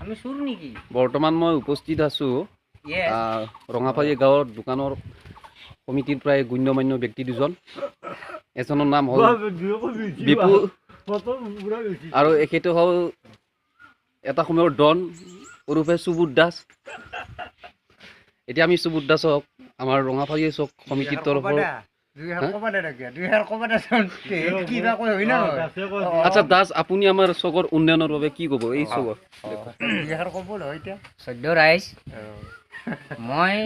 আমি চুৰ নেকি? বৰ্তমান মই উপস্থিত আছোঁ ৰঙাপাৰী গাঁৱৰ দোকানৰ কমিটিৰ প্ৰায় গণ্যমান্য ব্যক্তি দুজন। এজনৰ নাম হ'ল বিপু আৰু এখেতে হ'ল এটা সময়ৰ ডন ওৰফে সুবোধ দাস। এতিয়া আমি সুবোধ দাসক আমাৰ ৰঙাপাৰী চক কমিটিৰ তৰফৰ আচ্ছা দাস, আপুনি আমাৰ চকৰ উন্নয়নৰ বাবে কি ক'ব? এই চকৰ সদ্য ৰাইজ, মই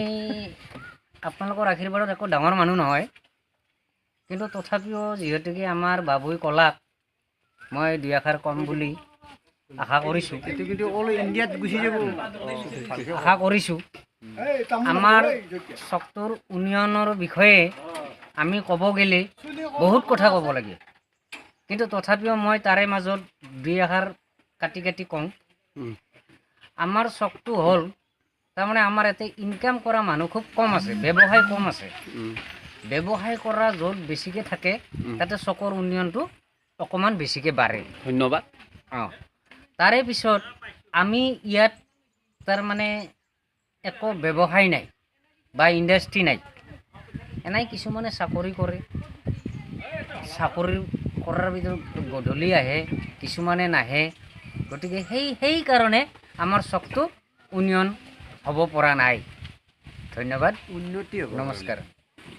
আপোনালোকৰ আশীৰ্বাদত একো ডাঙৰ মানুহ নহয়, কিন্তু তথাপিও যিহেতুকে আমাৰ বাবুই কলাক মই দুই এষাৰ কম বুলি আশা কৰিছোঁ। আশা কৰিছোঁ আমাৰ চকটোৰ উন্নয়নৰ বিষয়ে আমি ক'ব গ'লে বহুত কথা ক'ব লাগে, কিন্তু তথাপিও মই তাৰে মাজত দুই এষাৰ কাটি কাটি কওঁ। আমাৰ চকটো হ'ল, তাৰমানে আমাৰ ইয়াতে ইনকাম কৰা মানুহ খুব কম আছে, ব্যৱসায় কম আছে। ব্যৱসায় কৰা য'ত বেছিকৈ থাকে তাতে চকৰ উন্নয়নটো অকণমান বেছিকৈ বাঢ়ে। ধন্যবাদ। তাৰে পিছত আমি ইয়াত তাৰমানে একো ব্যৱসায় নাই বা ইণ্ডাষ্ট্ৰী নাই। এনেই কিছুমানে চাকৰি কৰে, চাকৰি কৰাৰ ভিতৰত গধূলি আহে, কিছুমানে নাহে। গতিকে সেইকাৰণে আমাৰ চকটো উন্নয়ন হ'ব পৰা নাই। ধন্যবাদ, উন্নতি হ'ব। নমস্কাৰ।